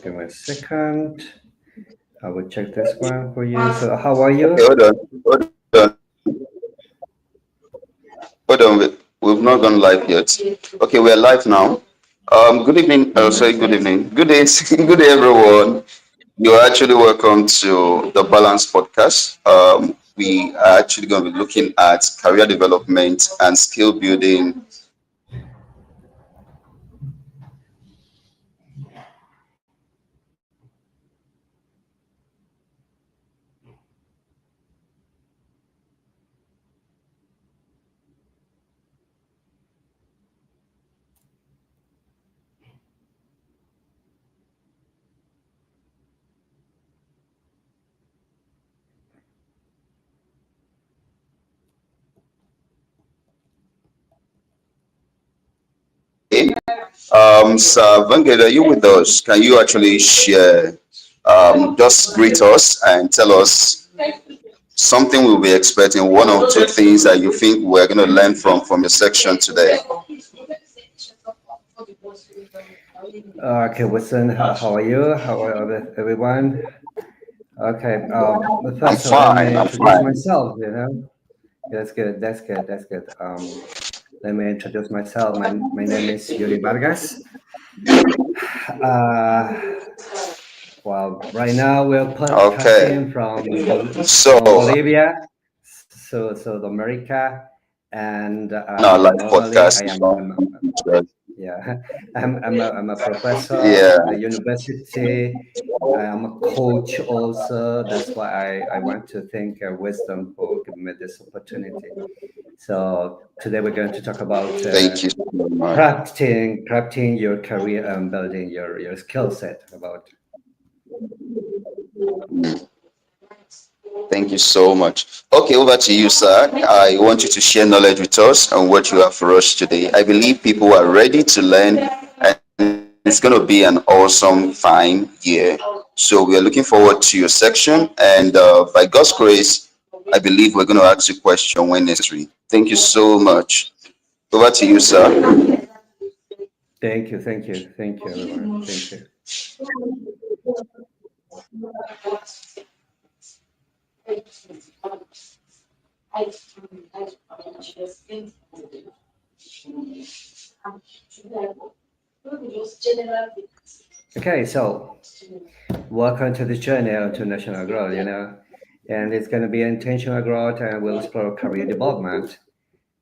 Give me a second. I will check this one for you. So, how are Okay, you? hold on. We've not gone live yet. Okay, we are live now. Good evening. Sorry, good evening. Good day, good day, everyone. You're actually welcome to the Balance Podcast. We are actually going to be looking at career development and skill building. Okay. Sir Vangel, are you with us? Can you actually share, just greet us and tell us something we'll be expecting, one or two things that you think we're going to learn from your section today? Okay, Wilson, how are you? How are everyone? Okay, but I'm first, let me fine. I'm introduce fine. myself. That's good. That's good. That's good. Let me introduce myself. My name is Yuri Vargas. Uh, well, right now we're Okay. podcasting So, from Bolivia, so South America, and on our live normally I podcast is am on YouTube. yeah I'm a professor Yeah. at the university. I am a coach also. That's why I want to thank Wisdom for giving me this opportunity. So today we're going to talk about Thank you so much. crafting your career and building your skill set about. Thank you so much. Okay, over to you, sir. I want you to share knowledge with us and what you have for us today. I believe people are ready to learn, and it's going to be an awesome, fine year. So we are looking forward to your section, and by God's grace, I believe we're going to ask you a question when necessary. Thank you so much. Over to you, sir. Thank you, everyone. Thank you. Okay, so welcome to the channel to National Growth. And it's going to be intentional growth, and we'll explore career development,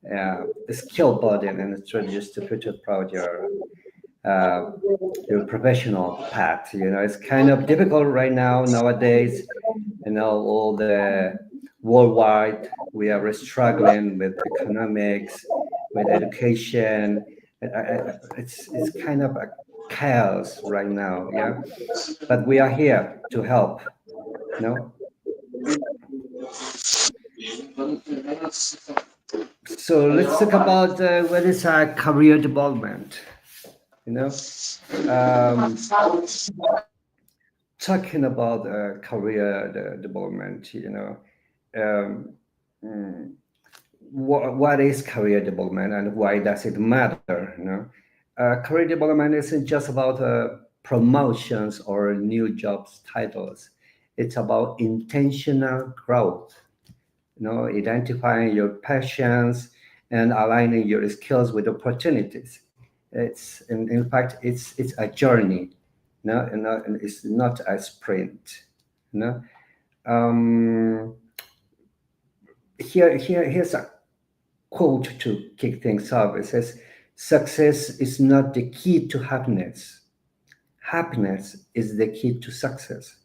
the skill building, and the strategies to future proud uh, your professional path. It's kind of difficult right now nowadays. All the worldwide we are struggling with economics, with education. It's kind of a chaos right now. Yeah, but we are here to help. No, so let's talk about what is career development. You know, um, talking about career development. Um, mm, what is career development and why does it matter? Career development isn't just about promotions or new jobs titles. It's about intentional growth. Identifying your passions and aligning your skills with opportunities. In fact, it's a journey. And it's not a sprint. You know, um, here's a quote to kick things off. It says, "Success is not the key to happiness. Happiness is the key to success.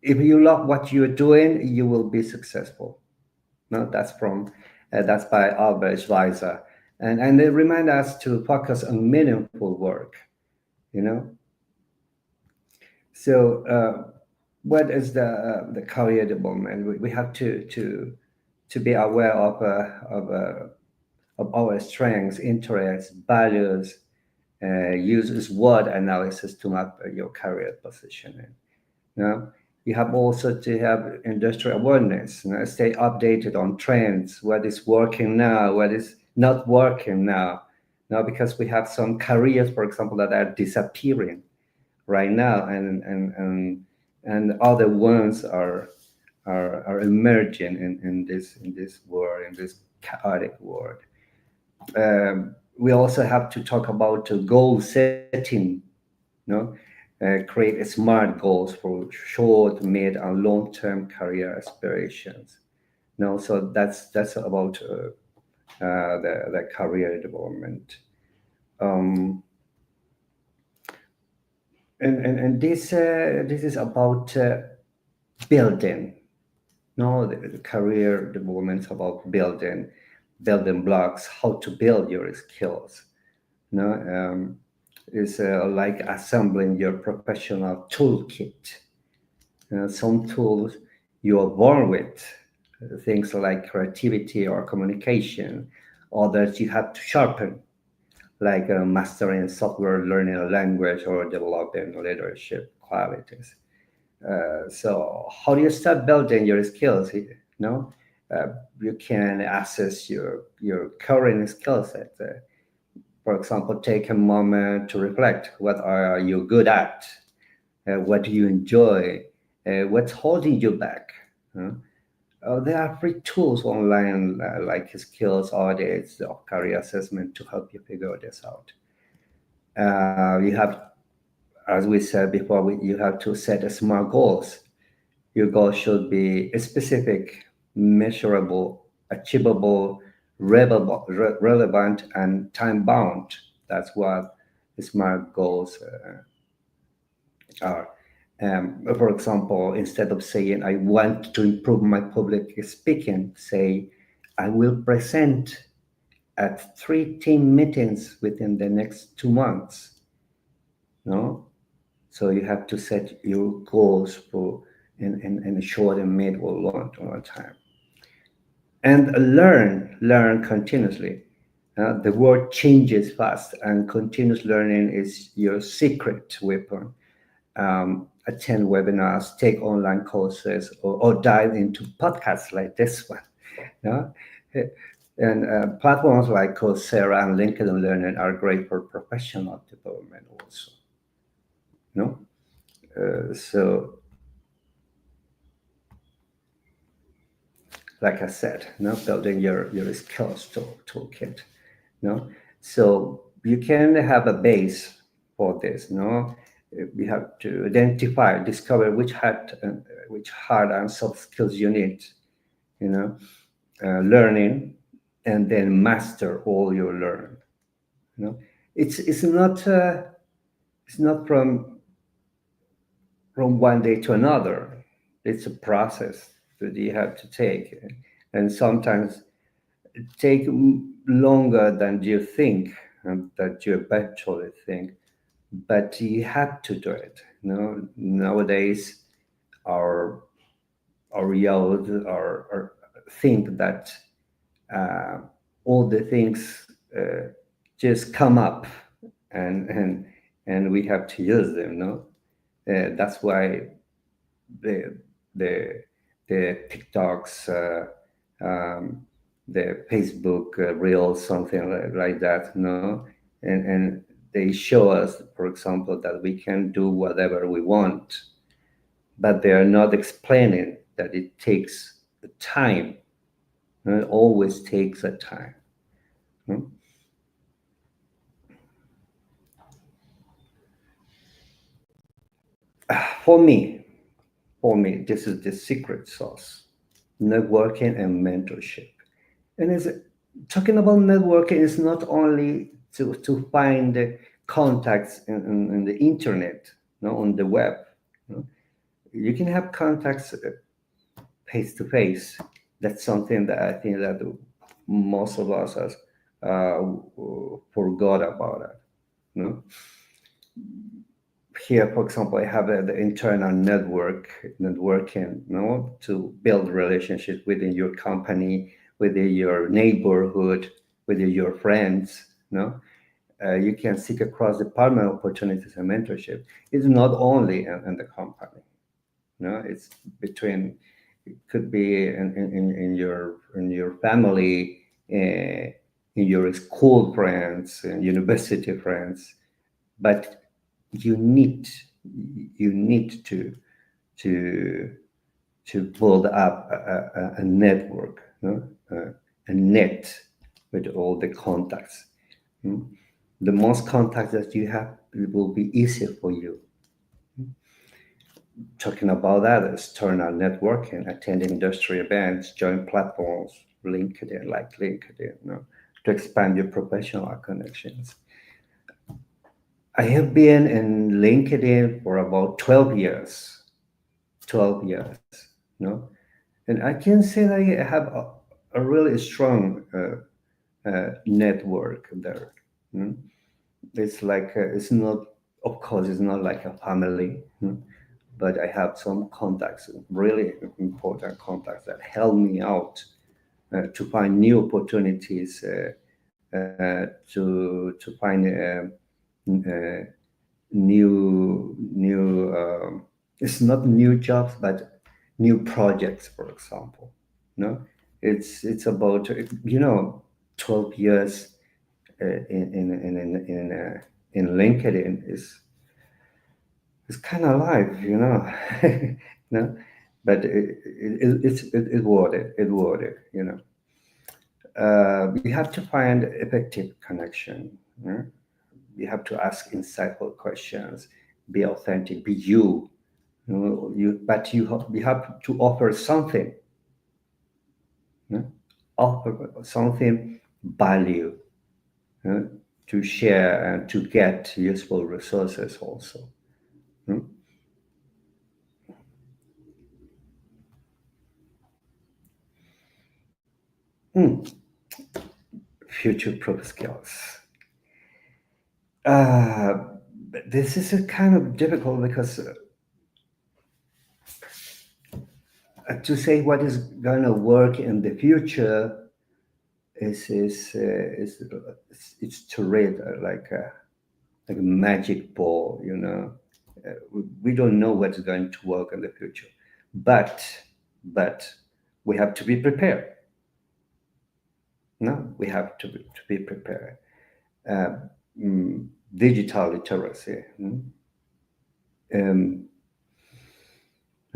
If you love what you're doing, you will be successful." No, that's by Albert Schweitzer, and they remind us to focus on meaningful work. You know, so what is the career development? We have to be aware of our strengths, interests, values, use SWOT analysis to map your career positioning. You know, you have also to have industry awareness. Stay updated on trends, what is working now, what is not working now. Because we have some careers, for example, that are disappearing right now, and other ones are emerging in this world, in this chaotic world. We also have to talk about goal setting. No, create smart goals for short, mid, and long-term career aspirations. No, so that's about the career development. Um, and this is about building. No, the career development is about building blocks, how to build your skills. No, is like assembling your professional toolkit. Some tools you are born with, things like creativity or communication, others you have to sharpen, like mastering software, learning a language, or developing leadership qualities. So, how do you start building your skills? No, you can assess your current skill set. For example, take a moment to reflect. What are you good at? What do you enjoy? What's holding you back? Huh? There are free tools online like skills audits or career assessment to help you figure this out. You have, as we said before, you have to set smart goals. Your goals should be specific, measurable, achievable, relevant, and time bound. That's what smart goals are. For example, instead of saying, I want to improve my public speaking, say, I will present at 3 team meetings within the next 2 months. No? So you have to set your goals for in short and mid or long time. And learn continuously. The world changes fast, and continuous learning is your secret weapon. Attend webinars, take online courses, or dive into podcasts like this one. You know? And platforms like Coursera and LinkedIn Learning are great for professional development also. No, so like I said, building your skills toolkit. No, so you can have a base for this. No, you have to identify, discover which hard and soft skills you need. You know, learning, and then master all you learn. You know, it's not from one day to another. It's a process that you have to take, and sometimes it take longer than you think, and that you eventually think. But you have to do it. Nowadays, our youth are think that uh, all the things just come up, and we have to use them. No, that's why the the the TikToks, the Facebook Reels, something like that. No, and they show us, for example, that we can do whatever we want, but they are not explaining that it takes time. It always takes a time. No? For me, this is the secret sauce: networking and mentorship. And it's talking about networking is not only to find the contacts in the internet, on the web. No? You can have contacts face to face. That's something that I think that most of us has uh, forgot about it. No? Here, for example, I have the internal networking, to build relationships within your company, within your neighborhood, within your friends. You can seek across department opportunities and mentorship. It's not only in the company. It's between. It could be in your family, in your school friends, and university friends, but you need to build up a network, a net with all the contacts. The most contacts that you have, it will be easier for you. Talking about others, turn on networking, attend industry events, join platforms, LinkedIn, to expand your professional connections. I have been in LinkedIn for about 12 years. 12 years, and I can say that I have a really strong network there. It's like it's not, of course, it's not like a family, but I have some contacts, really important contacts that help me out to find new opportunities, to find new. It's not new jobs, but new projects, for example. It's about 12 years in LinkedIn is kind of life, but it's worth it. It's worth it. We have to find effective connection. We have to ask insightful questions. Be authentic. Be you. But you have to offer something. Offer something value to share and to get useful resources also. Future-proof skills. This is a kind of difficult because to say what is going to work in the future it's to read like a magic ball. We don't know what's going to work in the future, but we have to be prepared. No, we have to be prepared. Digital literacy.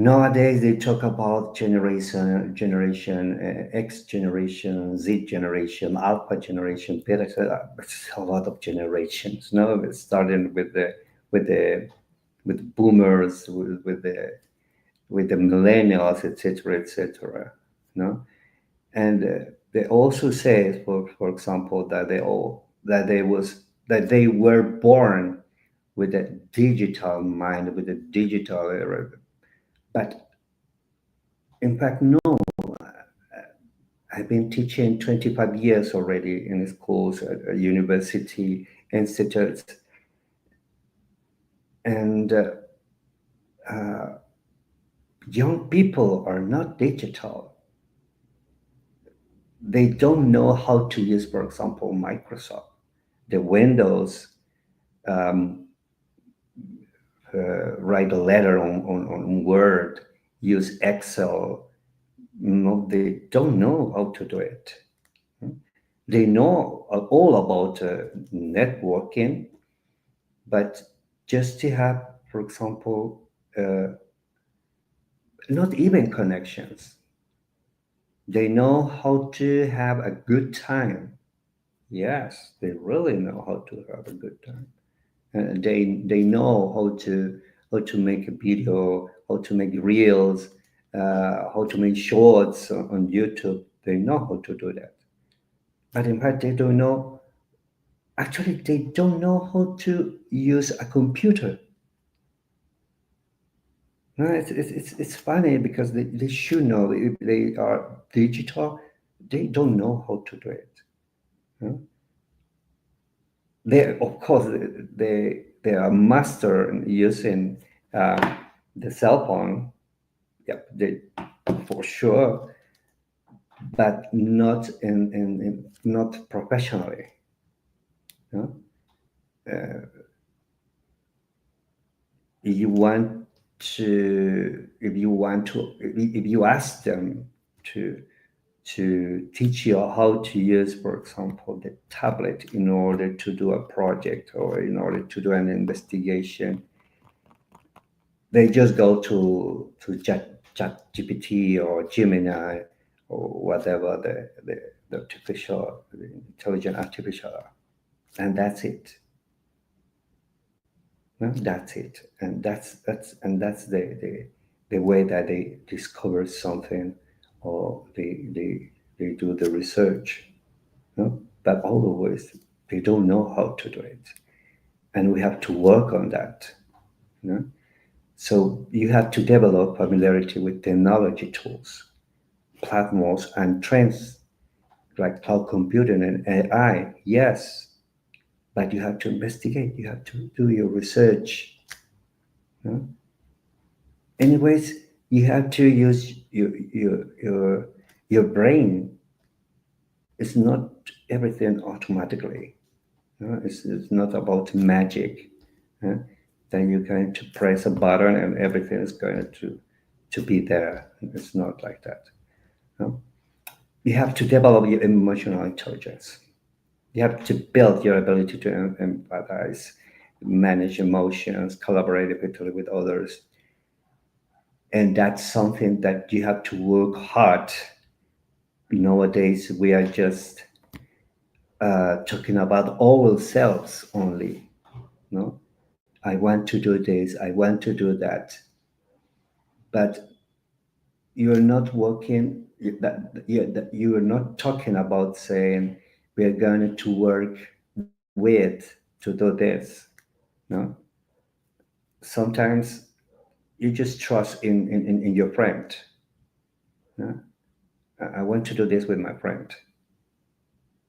Nowadays they talk about generation X generation, Z generation, Alpha generation, Beta. It's a lot of generations. No, it's starting with the boomers, with the millennials, etc., etc. No, and they also say, for example, that they were born with a digital mind, with a digital era. But in fact, no. I've been teaching 25 years already in schools, at university, institutes, and young people are not digital. They don't know how to use, for example, Microsoft, the Windows, write a letter on Word, use Excel. No, they don't know how to do it. They know all about networking, but just to have, for example, not even connections. They know how to have a good time. Yes, they really know how to have a good time. They know how to make a video, how to make reels, how to make shorts on YouTube. They know how to do that. But in fact, they don't know. Actually, they don't know how to use a computer. No, it's funny because they should know. If they are digital, they don't know how to do it. They, of course, they are master in using the cell phone. Yep, they for sure, but not not professionally. You want if you ask them to to teach you how to use, for example, the tablet in order to do a project or in order to do an investigation. They just go to Chat GPT or Gemini or whatever the artificial, the intelligent artificial, and that's it. No, that's it, and that's the way that they discover something, or they do the research. No, but always they don't know how to do it, and we have to work on that. You know? So you have to develop familiarity with technology tools, platforms, and trends like cloud computing and AI. Yes, but you have to investigate. You have to do your research. You know? Anyways, you have to use your brain. It's not everything automatically. You know? It's not about magic. Huh? Then you're going to press a button and everything is going to be there. It's not like that. No? You have to develop your emotional intelligence. You have to build your ability to empathize, manage emotions, collaborate effectively with others. And that's something that you have to work hard. Nowadays, we are just talking about ourselves only. No, I want to do this, I want to do that, but you're not working. That you are not talking about saying we are going to work with to do this. No, sometimes you just trust in your friend. No? I want to do this with my friend,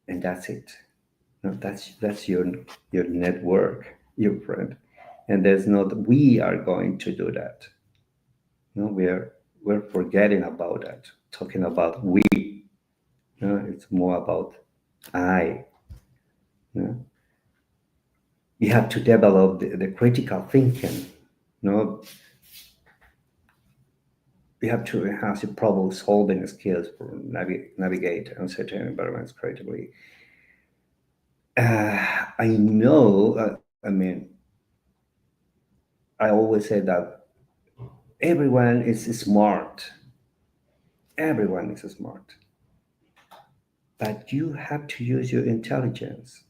and that's it. No, that's your network, your friend, and there's not we are going to do that. No, we're forgetting about that. Talking about we. No, it's more about I. No? You have to develop the critical thinking. No, you have to enhance your problem solving skills for navigate uncertain environments creatively. I know. I mean, I always say that everyone is smart. Everyone is smart, but you have to use your intelligence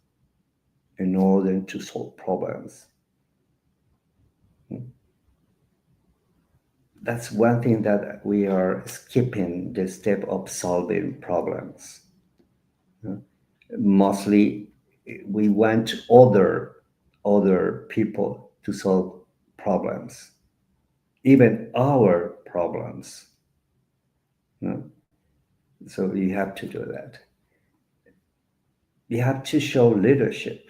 in order to solve problems. That's one thing that we are skipping the step of solving problems. Mostly, we want other people to solve problems, even our problems. You know? So you have to do that. You have to show leadership.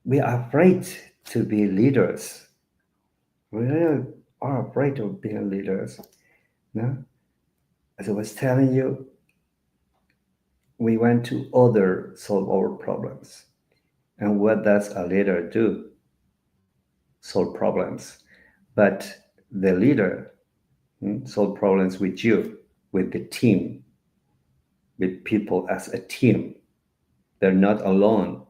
We are afraid to be leaders. We really are afraid of being leaders. No? As I was telling you, we want to other solve our problems. And what does a leader do? Solve problems. But the leader solve problems with you, with the team, with people as a team. They're not alone.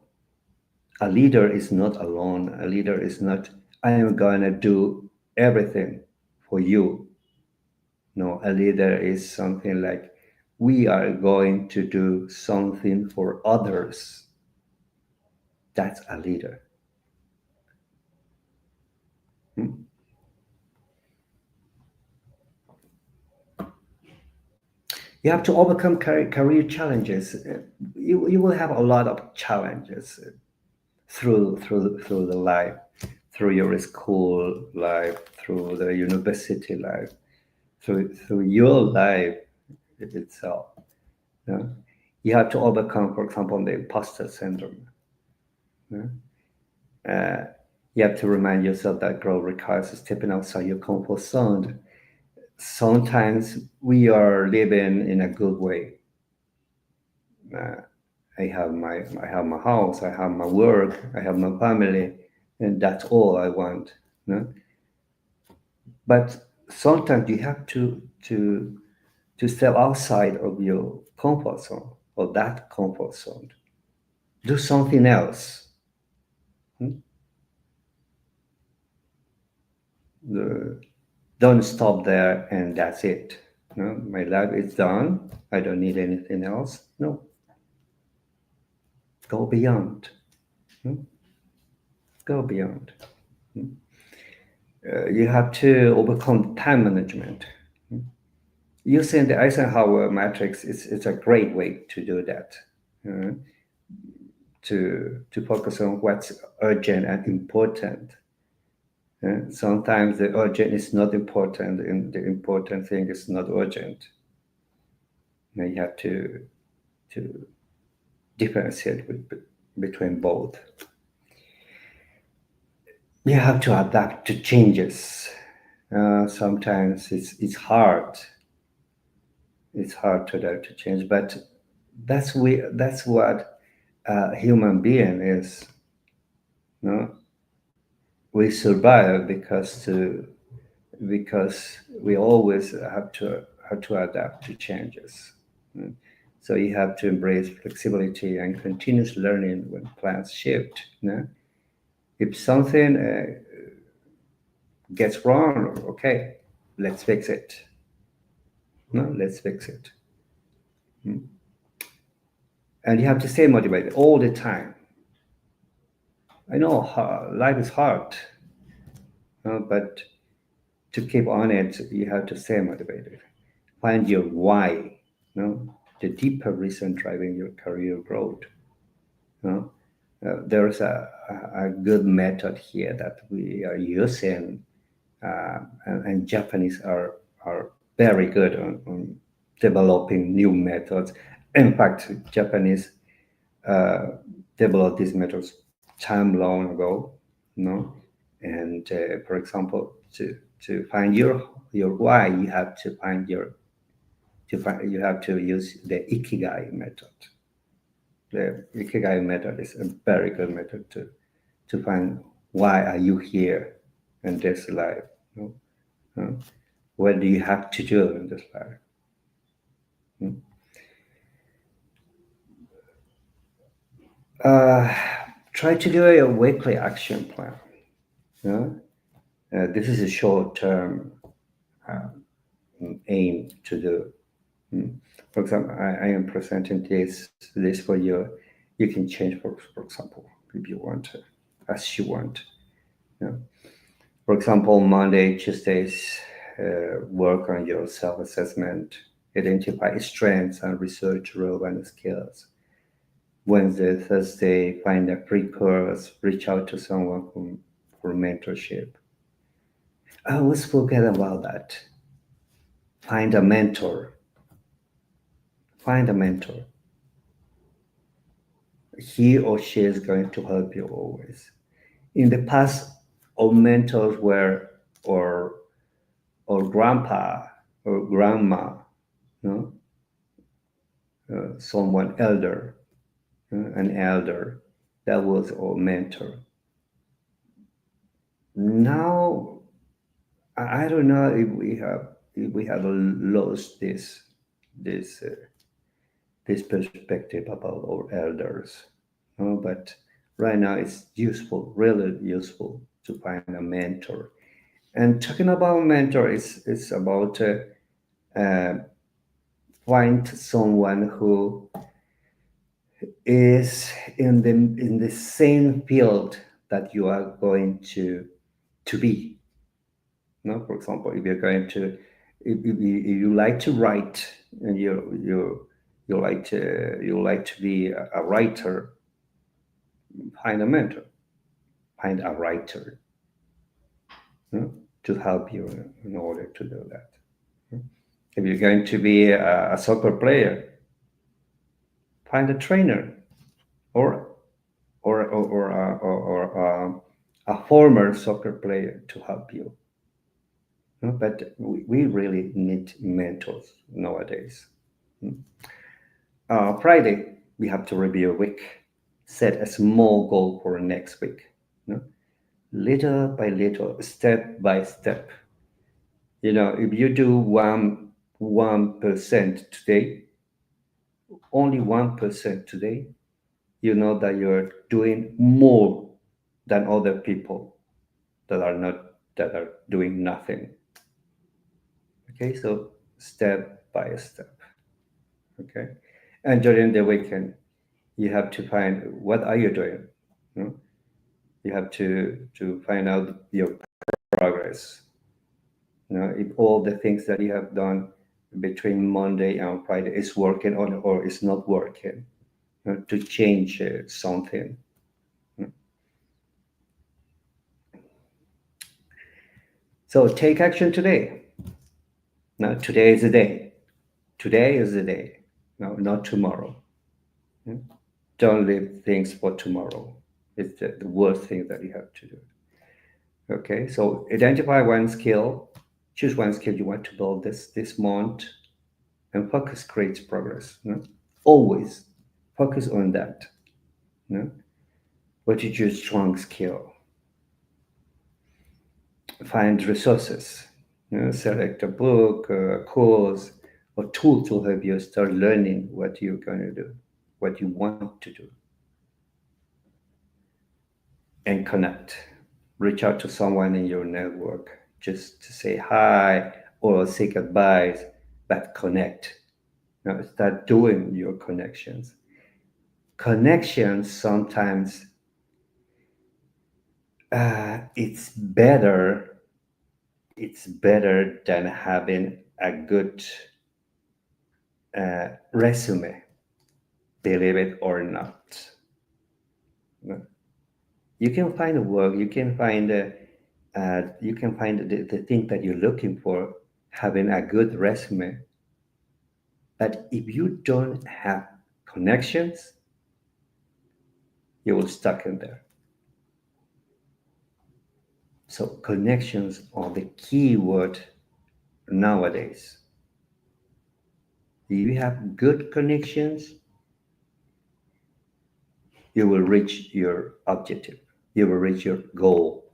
A leader is not alone. A leader is not, I am going to do everything for you. No, a leader is something like, we are going to do something for others. That's a leader. Hmm? You have to overcome career challenges. You will have a lot of challenges through the life, through your school life, through the university life, through your life itself. You know? You have to overcome, for example, the imposter syndrome. You know? You have to remind yourself that growth requires stepping outside your comfort zone. Sometimes we are living in a good way. Uh, I have my house, I have my work, I have my family, and that's all I want. You know? But sometimes you have to to step outside of your comfort zone or that comfort zone. Do something else. Hmm? Don't stop there and that's it. No, my life is done. I don't need anything else. No, go beyond. Hmm? Go beyond. You have to overcome time management. Using the Eisenhower matrix is a great way to do that. uh, to focus on what's urgent and important. Sometimes the urgent is not important, and the important thing is not urgent. Now you have to differentiate between both. You have to adapt to changes. Sometimes it's hard. It's hard to adapt to change, but that's what a human being is. No, we survive because we always have to adapt to changes. Mm. So you have to embrace flexibility and continuous learning when plans shift. If something gets wrong, okay, let's fix it. No, let's fix it. Mm. And you have to stay motivated all the time. I know life is hard, but to keep on it, you have to stay motivated. Find your why, the deeper reason driving your career growth. There's a good method here that we are using, and Japanese are very good on developing new methods. In fact, Japanese developed these methods time long ago, and for example, to find your why, you have to find you have to use the Ikigai method. The Ikigai method is a very good method to find why are you here in this life. What do you have to do in this life? Uh, Try to do a weekly action plan. This is a short-term aim to do. For example, I am presenting this for you. You can change, for example, if you want to, as you want. For example, Monday, Tuesdays, work on your self-assessment, identify strengths and research relevant skills. Wednesday, Thursday, find a free course, reach out to someone for mentorship. I always forget about that. Find a mentor. Find a mentor. He or she is going to help you always. In the past, our mentors were or grandpa or grandma, someone elder, an elder. That was our mentor. Now, I don't know if we have lost this this perspective about our elders. But right now it's useful, really useful to find a mentor. And talking about mentor, it's about uh, find someone who is in the same field that you are going to be. For example, if you're going to if you like to write and you like to be a writer, find a mentor, find a writer to help you in order to do that. If you're going to be a soccer player, find a trainer or a former soccer player to help you. But we really need mentors nowadays. Friday, we have to review a week, set a small goal for next week. Little by little, step by step. If you do 1% today, only 1% today, you know that you're doing more than other people that are doing nothing. Okay, so step by step. Okay, and during the weekend, you have to find what are you doing. You know? You have to find out your progress. You know, if all the things that you have done between Monday and Friday is working or is not working, you know, to change something. So take action today. Now, today is the day. Today is the day. No, not tomorrow. Don't leave things for tomorrow. It's the worst thing that you have to do. Okay, so identify one skill, choose one skill you want to build this month, and focus creates progress. You know? Always focus on that. You know? What is your strong skill? Find resources. You know, select a book, a course, or tool to help you start learning what you're going to do, what you want to do, and connect. Reach out to someone in your network just to say hi or seek advice, but connect. You know, start doing your connections. Connections sometimes it's better. It's better than having a good resume, believe it or not. You can find a work. You can find the thing that you're looking for, having a good resume. But if you don't have connections, you will stuck in there. So connections are the key word nowadays. If you have good connections, you will reach your objective. You will reach your goal.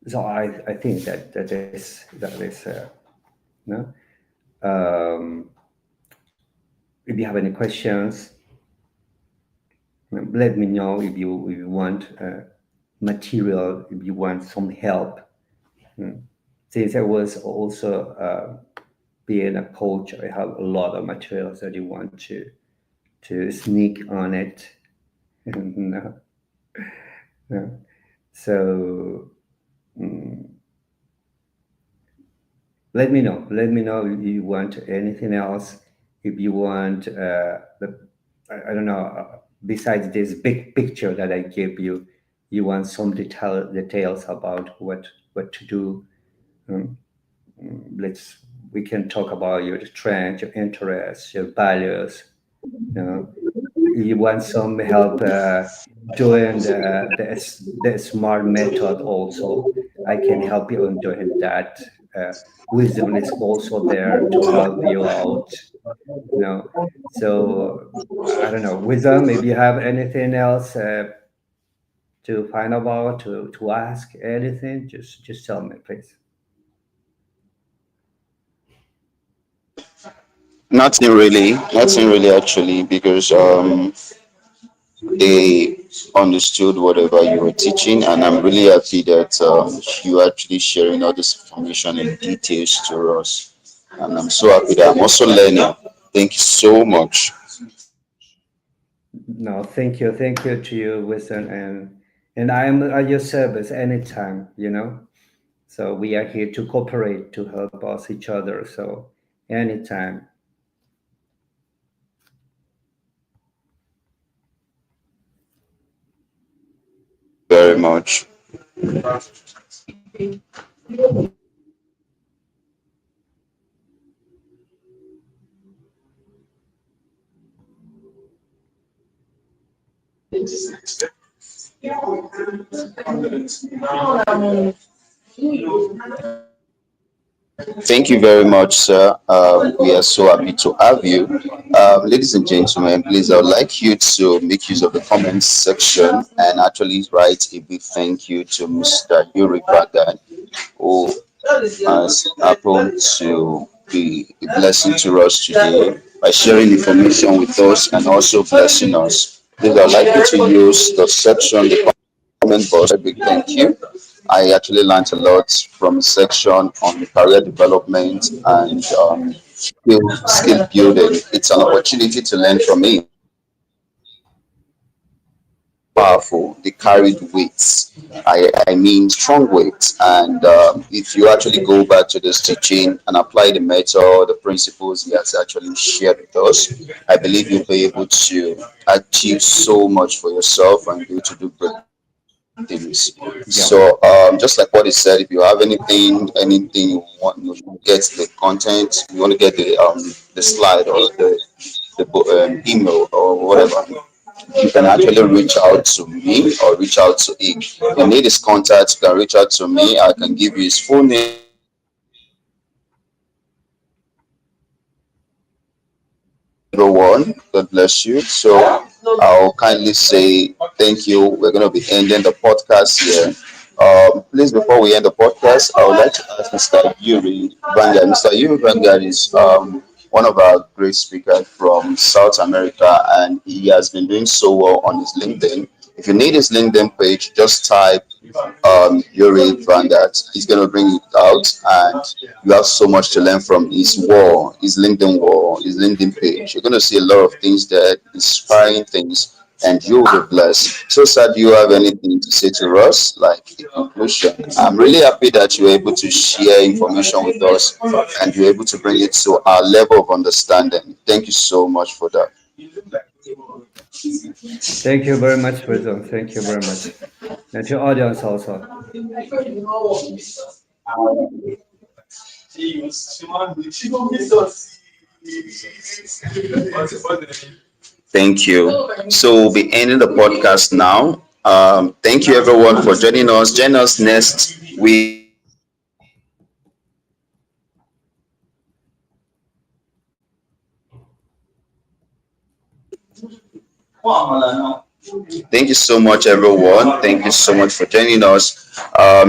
So I think that is no. If you have any questions, let me know if you want material, if you want some help. Since I was also being a coach, I have a lot of materials that you want to sneak on it. No, no. So let me know. Let me know if you want anything else. If you want I don't know. Besides this big picture that I gave you, you want some details about what to do. Um, let's we can talk about your strengths, your interests, your values. You know, you want some help doing the smart method also. I can help you on doing that. Wisdom is also there to help you out. You know, so I don't know. Wisdom, maybe you have anything else to find about to ask anything, just tell me, please. Nothing really actually, because they understood whatever you were teaching, and I'm really happy that you actually sharing all this information in details to us. And I'm so happy that I'm also learning. Thank you so much. No, thank you to you, Wisdom, and I am at your service anytime. You know, so we are here to cooperate to help us each other. So anytime. Very much. Thank you very much, sir. We are so happy to have you. Ladies and gentlemen, please, I would like you to make use of the comments section and actually write a big thank you to Mr. Yuri Bagan, who has happened to be a blessing to us today by sharing information with us and also blessing us. Please, I would like you to use the section, the comment box. A big thank you. I actually learned a lot from a section on career development and skill building. It's an opportunity to learn from him. Powerful, they carried weights. I mean strong weights. And if you actually go back to this teaching and apply the method, the principles he has actually shared with us, I believe you'll be able to achieve so much for yourself and be able to do great things. Yeah. So just like what he said, if you have anything you want, you get the content, you want to get the slide or the email or whatever, you can actually reach out to me or reach out to him. If you need his contact, you can reach out to me. I can give you his full name. Everyone, God bless you. So I'll kindly say thank you. We're going to be ending the podcast here. Please, before we end the podcast, I would like to ask Mr. Yuri Vanguard. Mr. Yuri Vanguard is one of our great speakers from South America, and he has been doing so well on his LinkedIn. If you need his LinkedIn page, just type Yuri Vanguard. He's going to bring it out, and you have so much to learn from his wall, his LinkedIn page. You're going to see a lot of things there, inspiring things, and you'll be blessed. So, sir, do you have anything to say to us, like a conclusion? I'm really happy that you're able to share information with us and you're able to bring it to our level of understanding. Thank you so much for that. Thank you very much, Wisdom. Thank you very much. And to audience also. Thank you. So we'll be ending the podcast now. Thank you everyone for joining us. Join us next week. Thank you so much, everyone. Thank you so much for joining us.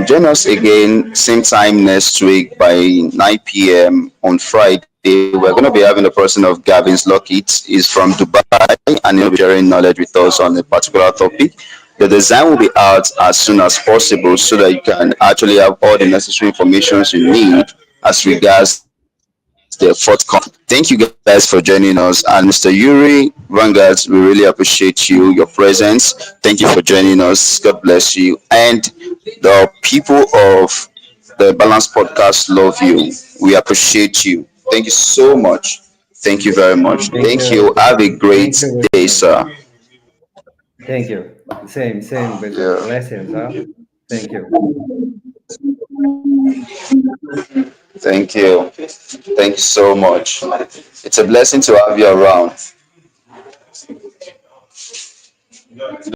Join us again, same time next week by 9 p.m. on Friday. We're going to be having the person of Gavin's Lockett. He's from Dubai and he'll be sharing knowledge with us on a particular topic. The design will be out as soon as possible so that you can actually have all the necessary information you need as regards the forthcoming. Thank you guys for joining us. And Mr. Yuri Vanguard, we really appreciate your presence. Thank you for joining us. God bless you. And the people of the Balance Podcast love you. We appreciate you. Thank you so much. Thank you very much. Thank Thank you. you. Have a Thank great you, day, Wisdom. sir. Thank you. Same, Wisdom. Yeah. Blessings, huh? Thank you. Thank you. Thank you so much. It's a blessing to have you around.